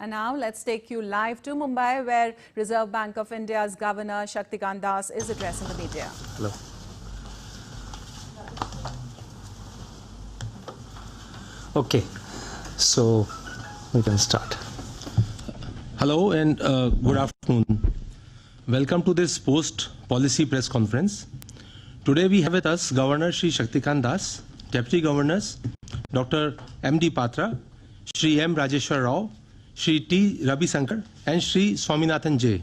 And now let's take you live to Mumbai, where Reserve Bank of India's Governor Shaktikant Das is addressing the media. Hello. Okay, so we can start. Hello and good afternoon. Welcome to this post-policy press conference. Today we have with us Governor Shri Shaktikant Das, Deputy Governors Dr. M.D. Patra, Shri M. Rajeshwar Rao, Shri T. Ravi Shankar and Shri Swaminathan J.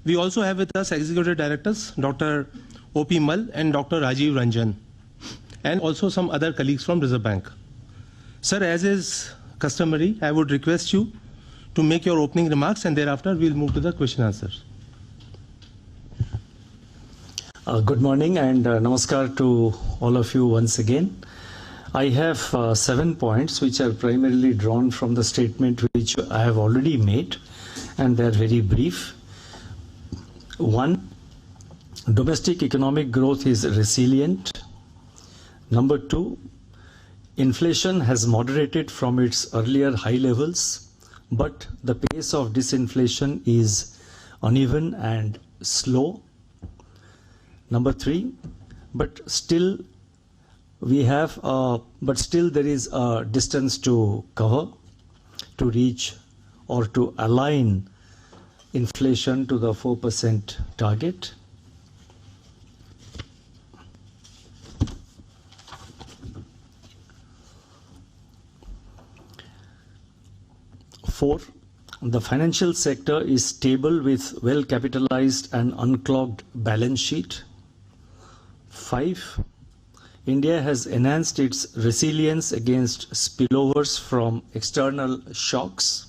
We also have with us Executive Directors Dr. O.P. Mal and Dr. Rajiv Ranjan, and also some other colleagues from Reserve Bank. Sir, as is customary, I would request you to make your opening remarks, and thereafter we'll move to the question answers. Good morning and namaskar to all of you once again. I have 7 points which are primarily drawn from the statement which I have already made, and they are very brief. 1. Domestic economic growth is resilient. Number 2. Inflation has moderated from its earlier high levels, but the pace of disinflation is uneven and slow. Number 3, but still there is a distance to cover to reach or to align inflation to the 4% target. Four, the financial sector is stable with well capitalized and unclogged balance sheet. 5. India has enhanced its resilience against spillovers from external shocks.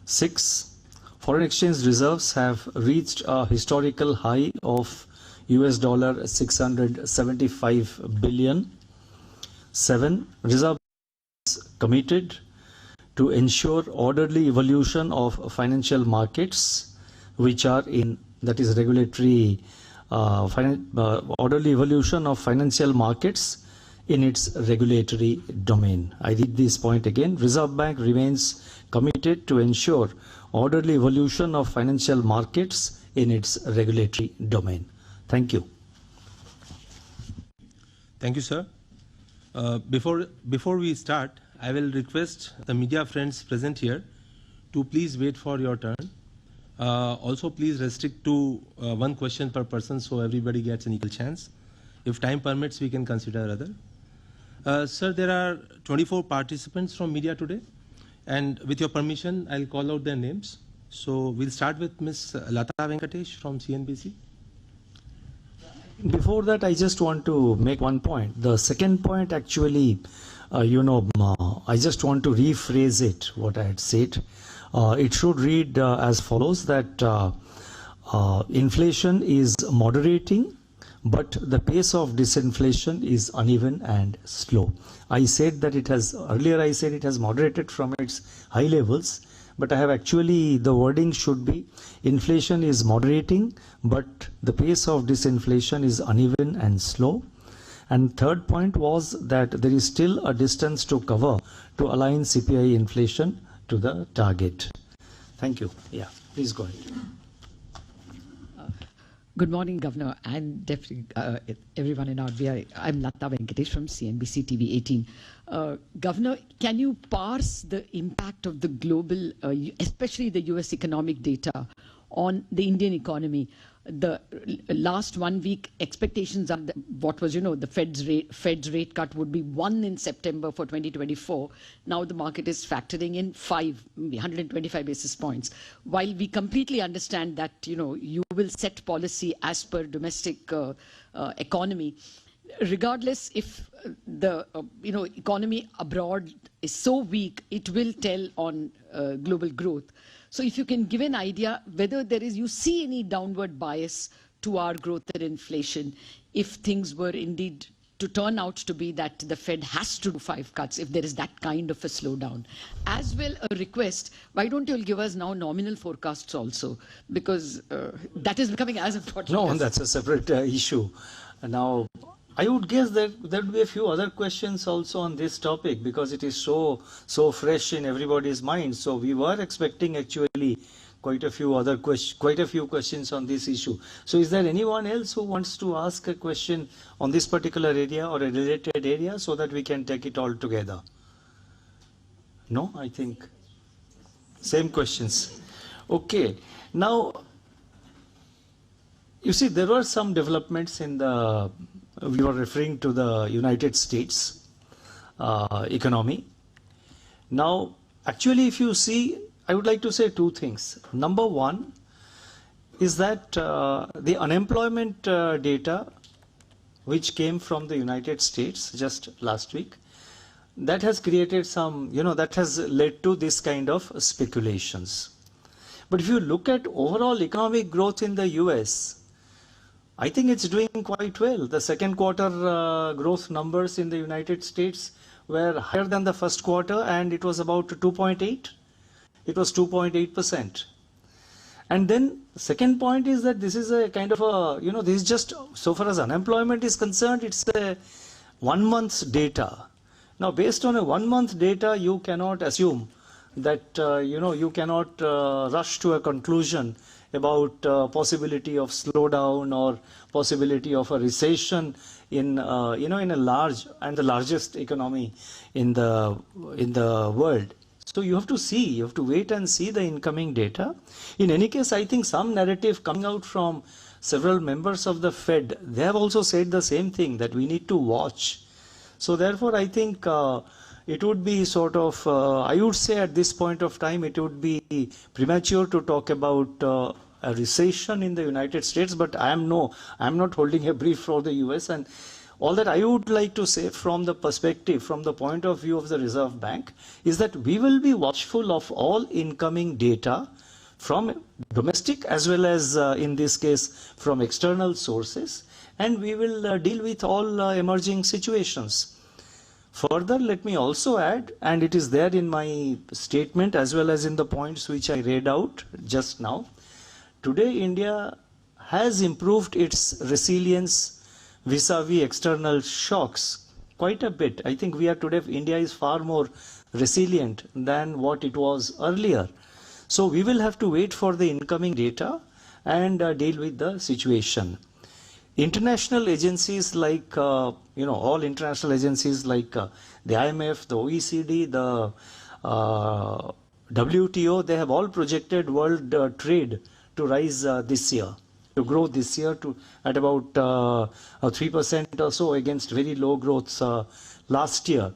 6. Foreign exchange reserves have reached a historical high of $675 billion. 7. Reserve is committed to ensure orderly evolution of financial markets, which are in, that is regulatory, orderly evolution of financial markets in its regulatory domain. I read this point again. Reserve Bank remains committed to ensure orderly evolution of financial markets in its regulatory domain. Thank you. Thank you, sir. Before we start, I will request the media friends present here to please wait for your turn. Also, please restrict to 1 question per person so everybody gets an equal chance. If time permits, we can consider other. Sir, there are 24 participants from media today, and with your permission, I'll call out their names. So we'll start with Ms. Lata Venkatesh from CNBC. Before that, I just want to make 1 point. The second point actually, I just want to rephrase it, what I had said. It should read as follows, that inflation is moderating, but the pace of disinflation is uneven and slow. I said that earlier I said it has moderated from its high levels, but I have actually, the wording should be, inflation is moderating, but the pace of disinflation is uneven and slow. And third point was that there is still a distance to cover to align CPI inflation to the target. Thank you. Yeah, please go ahead. Good morning, Governor, and everyone in RBI. I'm Lata Venkatesh from CNBC TV 18. Governor, can you parse the impact of the global, especially the US economic data, on the Indian economy? The last 1 week expectations are what was, the Fed's rate cut would be 1 in September for 2024. Now the market is factoring in 125 basis points. While we completely understand that, you will set policy as per domestic economy, regardless if the, economy abroad is so weak, it will tell on global growth. So if you can give an idea whether you see any downward bias to our growth and inflation, if things were indeed to turn out to be that the Fed has to do 5 cuts, if there is that kind of a slowdown. As well, a request, why don't you give us now nominal forecasts also? Because that is becoming as important. No, that's a separate issue. Now, I would guess that there would be a few other questions also on this topic because it is so fresh in everybody's mind. So we were expecting actually quite a few questions on this issue. So is there anyone else who wants to ask a question on this particular area or a related area so that we can take it all together? No, I think same questions. Okay. Now, you see, there were some developments in we were referring to the United States economy. Now, actually, if you see, I would like to say two things. Number one is that the unemployment data which came from the United States just last week, that has created some, that has led to this kind of speculations. But if you look at overall economic growth in the US, I think it's doing quite well. The second quarter growth numbers in the United States were higher than the first quarter, and it was about 2.8. It was 2.8%. And then the second point is that this is a kind of a, this is just, so far as unemployment is concerned, it's a 1 month's data. Now, based on a 1 month data, you cannot assume that, you cannot rush to a conclusion about possibility of slowdown or possibility of a recession in, in a large and the largest economy in the world. So you have to see, you have to wait and see the incoming data. In any case, I think some narrative coming out from several members of the Fed, they have also said the same thing, that we need to watch. So therefore, I think it would be sort of, I would say at this point of time, it would be premature to talk about a recession in the United States, but I'm not holding a brief for the US. And all that I would like to say from the perspective, from the point of view of the Reserve Bank, is that we will be watchful of all incoming data from domestic as well as, in this case, from external sources, and we will deal with all emerging situations. Further, let me also add, and it is there in my statement as well as in the points which I read out just now, today India has improved its resilience vis-a-vis external shocks quite a bit. I think India is far more resilient than what it was earlier. So we will have to wait for the incoming data and deal with the situation. International agencies like, all international agencies like the IMF, the OECD, the WTO, they have all projected world trade to rise this year, to grow this year at about 3% or so against very low growths last year.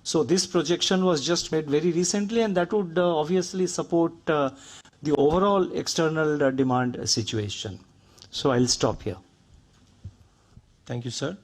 So this projection was just made very recently, and that would obviously support the overall external demand situation. So I'll stop here. Thank you, sir.